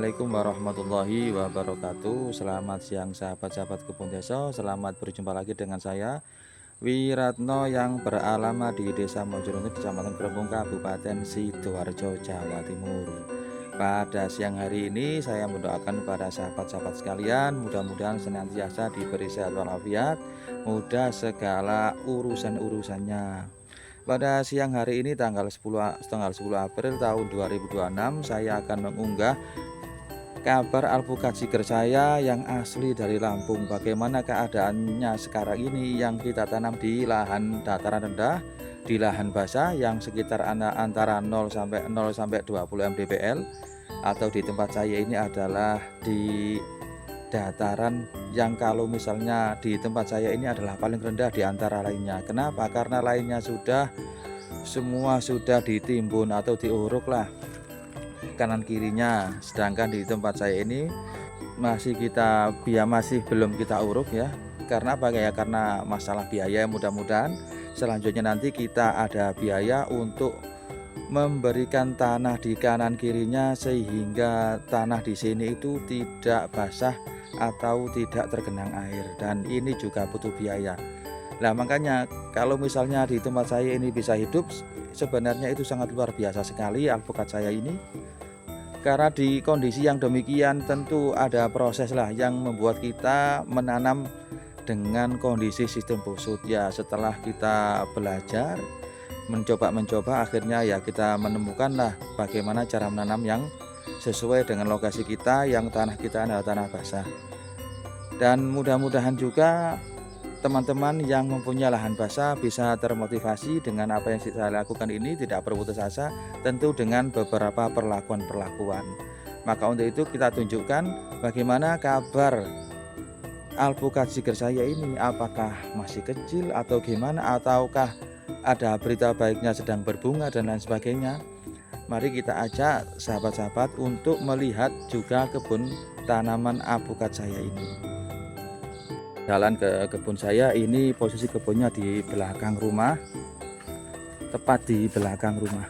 Assalamualaikum warahmatullahi wabarakatuh. Selamat siang sahabat-sahabat kebun desa. Selamat berjumpa lagi dengan saya Wiratno yang beralamat di Desa Mojorono, Kecamatan Grembung, Kabupaten Sidoarjo, Jawa Timur. Pada siang hari ini saya mendoakan kepada sahabat-sahabat sekalian, mudah-mudahan senantiasa diberi sehat walafiat, mudah segala urusan-urusannya. Pada siang hari ini tanggal 10 April tahun 2026, saya akan mengunggah kabar alpukat siger saya yang asli dari Lampung. Bagaimana keadaannya sekarang ini yang kita tanam di lahan dataran rendah, di lahan basah yang sekitar antara 0 sampai 20 mdpl, atau di tempat saya ini adalah di dataran yang kalau misalnya di tempat saya ini adalah paling rendah di antara lainnya. Kenapa? Karena lainnya semua sudah ditimbun atau diuruk lah kanan kirinya, sedangkan di tempat saya ini masih belum kita uruk ya. Karena apa ya? Karena masalah biaya. Mudah-mudahan selanjutnya nanti kita ada biaya untuk memberikan tanah di kanan kirinya sehingga tanah di sini itu tidak basah atau tidak tergenang air, dan ini juga butuh biaya. Nah makanya kalau misalnya di tempat saya ini bisa hidup, sebenarnya itu sangat luar biasa sekali alpukat saya ini. Karena di kondisi yang demikian tentu ada proses lah yang membuat kita menanam dengan kondisi sistem busut ya. Setelah kita belajar mencoba akhirnya ya kita menemukan lah bagaimana cara menanam yang sesuai dengan lokasi kita, yang tanah kita adalah tanah basah. Dan mudah-mudahan juga teman-teman yang mempunyai lahan basah bisa termotivasi dengan apa yang saya lakukan ini, tidak berputus asa, tentu dengan beberapa perlakuan. Maka untuk itu kita tunjukkan bagaimana kabar alpukat siger saya ini, apakah masih kecil atau gimana, ataukah ada berita baiknya sedang berbunga dan lain sebagainya. Mari kita ajak sahabat-sahabat untuk melihat juga kebun tanaman alpukat saya ini. Jalan ke kebun saya ini, posisi kebunnya di belakang rumah, tepat di belakang rumah.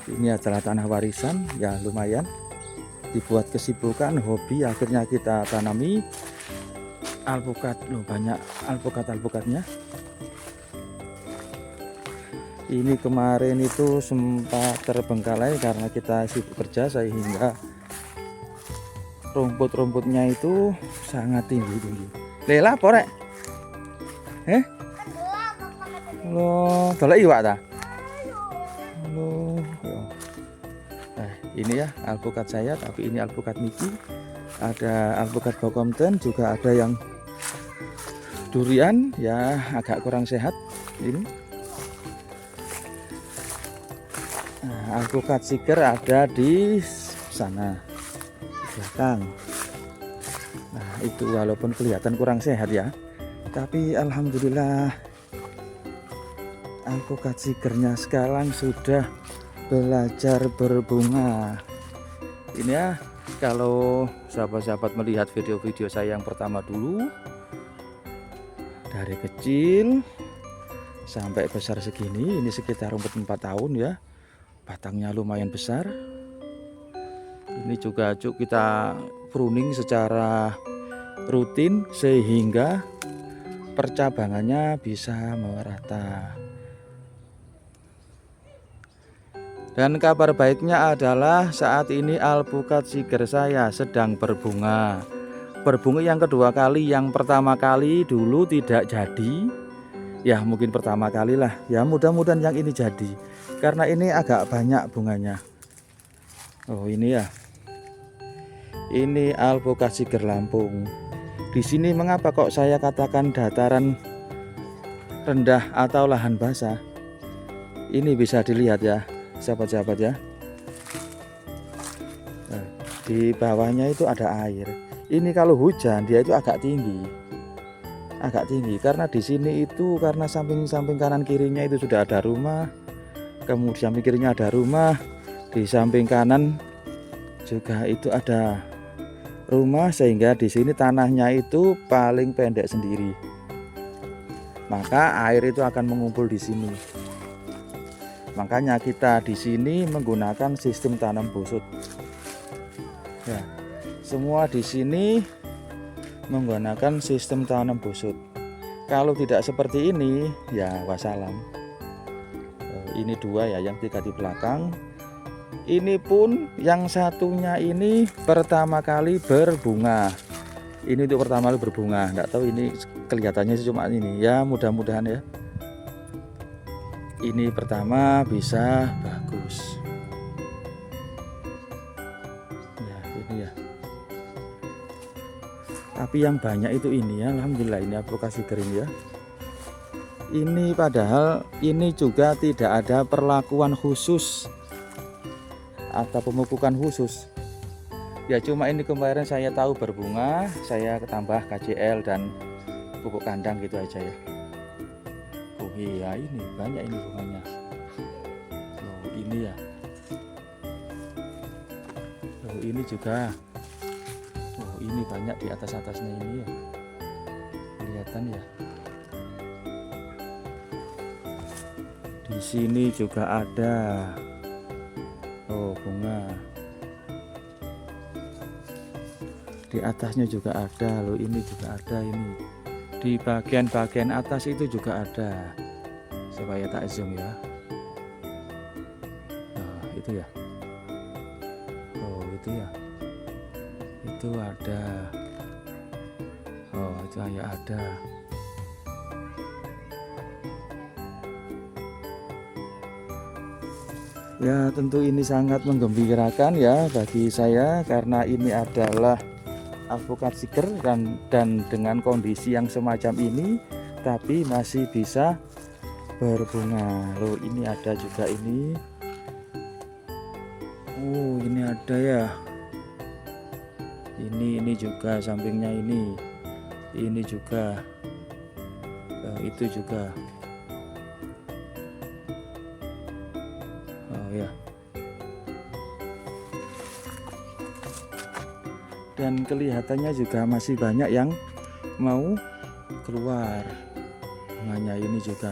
Ini adalah tanah warisan ya, lumayan dibuat kesibukan hobi. Akhirnya kita tanami alpukat, loh banyak alpukatnya. Ini kemarin itu sempat terbengkalai karena kita sibuk kerja, sehingga rumput-rumputnya itu sangat tinggi. Lela porek. Lo dolek iwak ta? Lo. Nah, ini ya alpukat saya, tapi ini alpukat Miki. Ada alpukat Bokomten, juga ada yang durian ya, agak kurang sehat ini. Nah, alpukat siger ada di sana di belakang. Nah itu walaupun kelihatan kurang sehat ya, tapi alhamdulillah alpukat sigernya sekarang sudah belajar berbunga. Ini ya, kalau sahabat-sahabat melihat video-video saya yang pertama dulu, dari kecil sampai besar segini, ini sekitar umur 4 tahun ya. Batangnya lumayan besar. Ini juga kita pruning secara rutin sehingga percabangannya bisa merata. Dan kabar baiknya adalah saat ini alpukat siger saya sedang berbunga. Berbunga yang kedua kali. Yang pertama kali dulu tidak jadi. Ya mungkin pertama kali lah. Ya mudah-mudahan yang ini jadi. Karena ini agak banyak bunganya. Oh ini ya. Ini alpukat siger Lampung. Di sini mengapa kok saya katakan dataran rendah atau lahan basah? Ini bisa dilihat ya, sahabat-sahabat ya. Nah, di bawahnya itu ada air. Ini kalau hujan dia itu agak tinggi. Karena di sini itu karena samping-samping kanan kirinya itu sudah ada rumah. Kemudian samping kirinya ada rumah, di samping kanan juga itu ada rumah, sehingga di sini tanahnya itu paling pendek sendiri. Maka air itu akan mengumpul di sini. Makanya kita di sini menggunakan sistem tanam busut. Semua di sini menggunakan sistem tanam busut. Kalau tidak seperti ini ya wassalam. Ini 2 ya, yang 3 di belakang. Ini pun yang satunya ini pertama kali berbunga. Ini untuk pertama kali berbunga. Enggak tahu ini kelihatannya cuma ini ya, mudah-mudahan ya. Ini pertama bisa bagus. Ya, ini ya. Tapi yang banyak itu ini ya, alhamdulillah ini aplikasi green ya. Ini padahal ini juga tidak ada perlakuan khusus atau pemupukan khusus. Ya cuma ini kemarin saya tahu berbunga, saya tambah KCL dan pupuk kandang gitu aja ya. Oh iya, ini banyak ini bunganya. Oh ini ya. Oh ini juga. Oh ini banyak di atas-atasnya ini ya. Kelihatan ya. Di sini juga ada. Oh bunga. Di atasnya juga ada loh, ini juga ada ini. Di bagian-bagian atas itu juga ada. Supaya tak zoom ya. Nah, itu ya. Oh, itu ya. Itu ada. Oh, itu ya ada. Ya tentu ini sangat menggembirakan ya bagi saya, karena ini adalah alpukat seger dan dengan kondisi yang semacam ini tapi masih bisa berbunga. Loh ini ada juga ini. Oh ini ada ya. Ini juga sampingnya ini juga. Itu juga. Oh ya. Dan kelihatannya juga masih banyak yang mau keluar bunganya ini juga.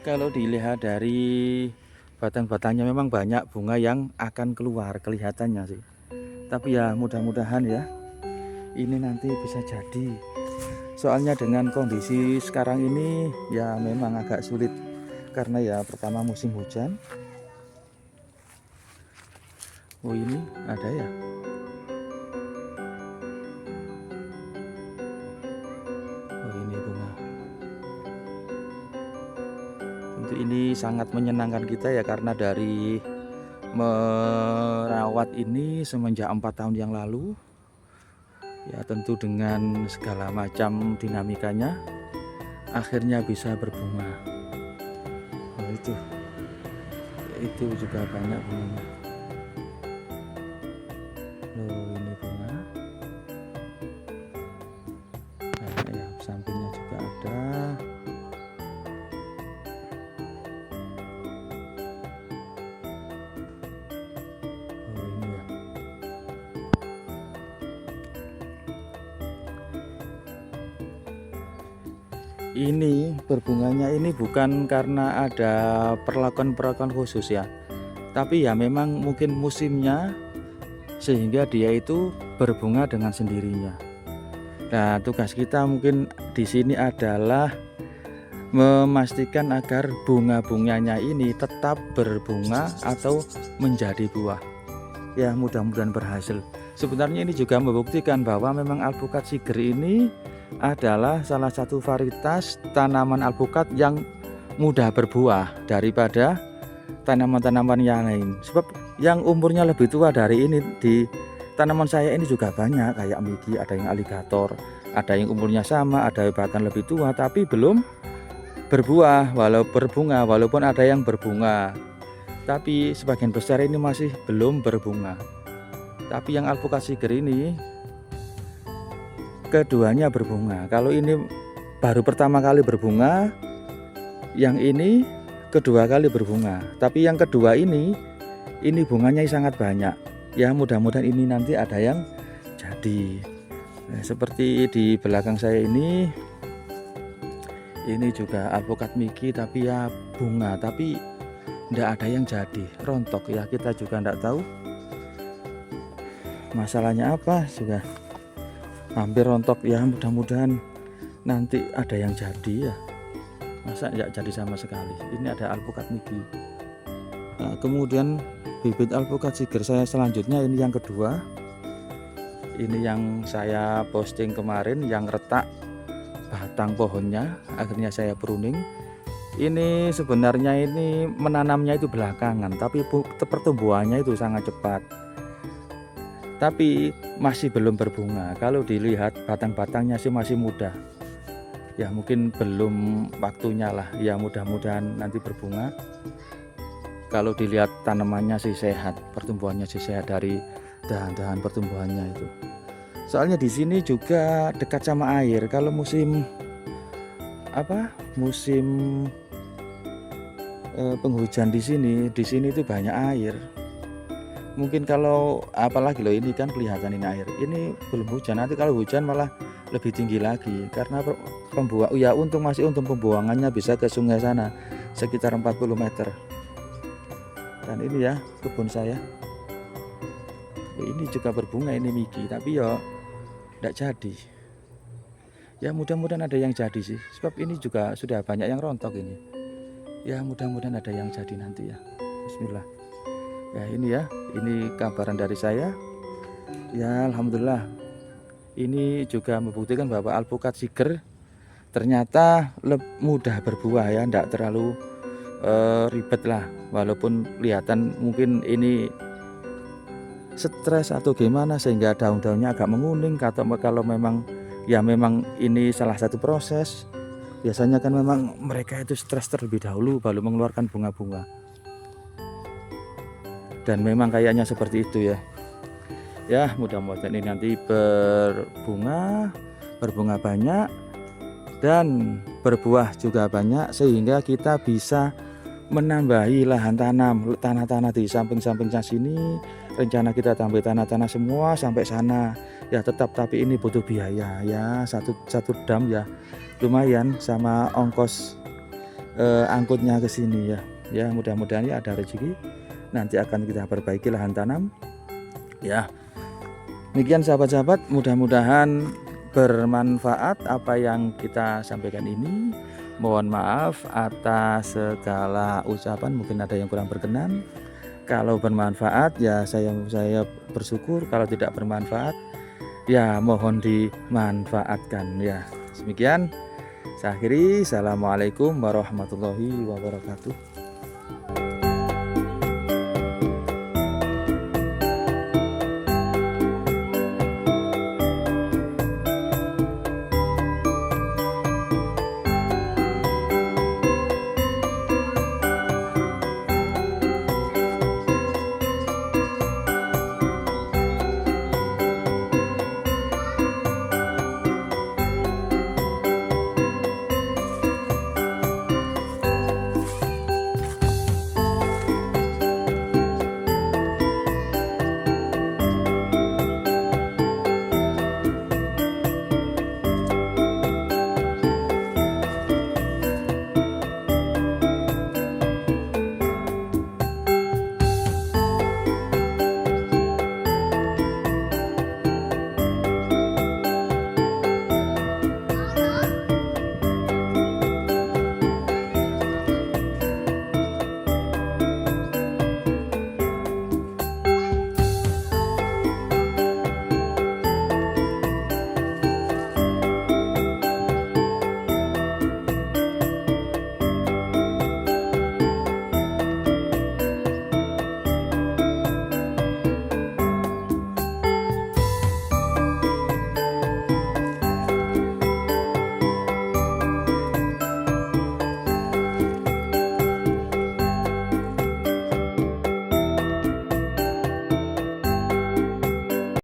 Kalau dilihat dari batang-batangnya memang banyak bunga yang akan keluar kelihatannya sih. Tapi ya mudah-mudahan ya ini nanti bisa jadi. Soalnya dengan kondisi sekarang ini ya memang agak sulit, karena ya pertama musim hujan. Oh ini ada ya. Oh ini bunga. Tentu ini sangat menyenangkan kita ya, karena dari merawat ini semenjak 4 tahun yang lalu. Ya tentu dengan segala macam dinamikanya akhirnya bisa berbunga. Oh itu juga banyak bunganya. Loh ini bunga banyak ya, sampingnya juga ada. Oh ini ya. Ini berbunganya ini bukan karena ada perlakuan khusus ya, tapi ya memang mungkin musimnya sehingga dia itu berbunga dengan sendirinya. Nah tugas kita mungkin di sini adalah memastikan agar bunga-bunganya ini tetap berbunga atau menjadi buah. Ya mudah-mudahan berhasil. Sebenarnya ini juga membuktikan bahwa memang alpukat seger ini adalah salah satu varietas tanaman alpukat yang mudah berbuah daripada tanaman-tanaman yang lain. Sebab yang umurnya lebih tua dari ini di tanaman saya ini juga banyak, kayak migi, ada yang aligator, ada yang umurnya sama, ada bahkan lebih tua tapi belum berbuah, walau berbunga, walaupun ada yang berbunga. Tapi sebagian besar ini masih belum berbunga. Tapi yang alpukat seger ini keduanya berbunga. Kalau ini baru pertama kali berbunga, yang ini kedua kali berbunga. Tapi yang kedua ini bunganya sangat banyak. Ya mudah-mudahan ini nanti ada yang jadi. Nah, seperti di belakang saya ini juga alpukat migi tapi ya bunga. Tapi ndak ada yang jadi, rontok ya, kita juga ndak tahu masalahnya apa, juga hampir rontok ya. Mudah-mudahan nanti ada yang jadi ya, masa nggak jadi sama sekali. Ini ada alpukat niki. Nah, kemudian bibit alpukat siger saya selanjutnya ini yang kedua, ini yang saya posting kemarin, yang retak batang pohonnya akhirnya saya pruning. Ini sebenarnya ini menanamnya itu belakangan, tapi pertumbuhannya itu sangat cepat, tapi masih belum berbunga. Kalau dilihat batang-batangnya sih masih muda ya, mungkin belum waktunya lah ya, mudah-mudahan nanti berbunga. Kalau dilihat tanamannya sih sehat, pertumbuhannya sih sehat dari dahan-dahan pertumbuhannya itu. Soalnya di sini juga dekat sama air. Kalau musim penghujan di sini itu banyak air. Mungkin kalau apalagi loh, ini kan kelihatan ini air. Ini belum hujan, nanti kalau hujan malah lebih tinggi lagi karena untung pembuangannya bisa ke sungai sana sekitar 40 meter. Dan ini ya kebun saya. Ini juga berbunga, ini miki, tapi ya tidak jadi. Ya mudah-mudahan ada yang jadi sih, sebab ini juga sudah banyak yang rontok ini. Ya mudah-mudahan ada yang jadi nanti ya. Bismillah. Ya ini kabaran dari saya. Ya alhamdulillah. Ini juga membuktikan bahwa alpukat siger ternyata mudah berbuah ya, tidak terlalu ribet lah. Walaupun kelihatan mungkin ini stres atau gimana sehingga daun-daunnya agak menguning, kalau memang ini salah satu proses. Biasanya kan memang mereka itu stres terlebih dahulu baru mengeluarkan bunga-bunga, dan memang kayaknya seperti itu ya. Ya mudah-mudahan ini nanti berbunga banyak dan berbuah juga banyak, sehingga kita bisa menambahi lahan tanah-tanah di samping-sampingnya sini. Rencana kita tambah tanah-tanah semua sampai sana ya, tapi ini butuh biaya ya, satu dam ya lumayan, sama ongkos angkutnya ke sini ya. Ya mudah-mudahan ya ada rezeki, nanti akan kita perbaiki lahan tanam ya. Demikian sahabat-sahabat, mudah-mudahan bermanfaat apa yang kita sampaikan ini. Mohon maaf atas segala ucapan, mungkin ada yang kurang berkenan. Kalau bermanfaat ya saya bersyukur, kalau tidak bermanfaat ya mohon dimanfaatkan ya. Demikian saya akhiri. Assalamualaikum warahmatullahi wabarakatuh.